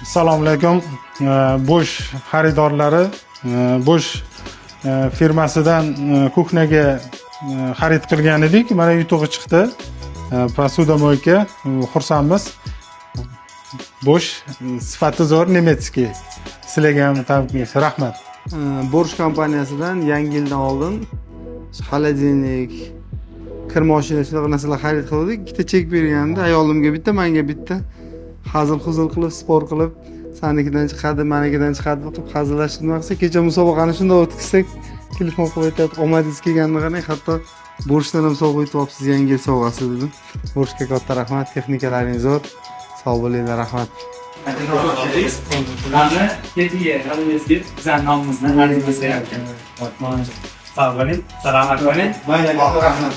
Assalomu alaykum. Bosh xaridorlari, Bosh firmasidan kuxnaga xarid qilgan edik. Mana yutug'i chiqdi. Posuda moyka, xursandmiz. Bosh sifati zo'r nemetskiy. Sizlarga ham tabriklaymiz. Rahmat. Bosh kompaniyasidan yangi yildan oldin xolodilnik, kir mashinasi shunaqa narsalar xarid qildik. Ikkita chek berganda ayolimga bitta, menga bitta. Hazil-huzul qilib, sport qilib, sanikidan chiqadi, manikidan chiqadi deb hazillashib maqsa kecha musobaqani shunday o'tkazsak, telefon qilib aytadi, omadingiz kelganini qarang, hatto Boshdan ham sovg'a aytyapsiz, yangi yil sovg'asi dedim. Boshga katta rahmat, texnikalaringiz zo'r. Sog' bo'linglar, rahmat. Ularni ketiga g'alabasiga bizning nomimizni ariza berayotgan. Sog' bo'ling, salomat bo'ling. Mayli, rahmat.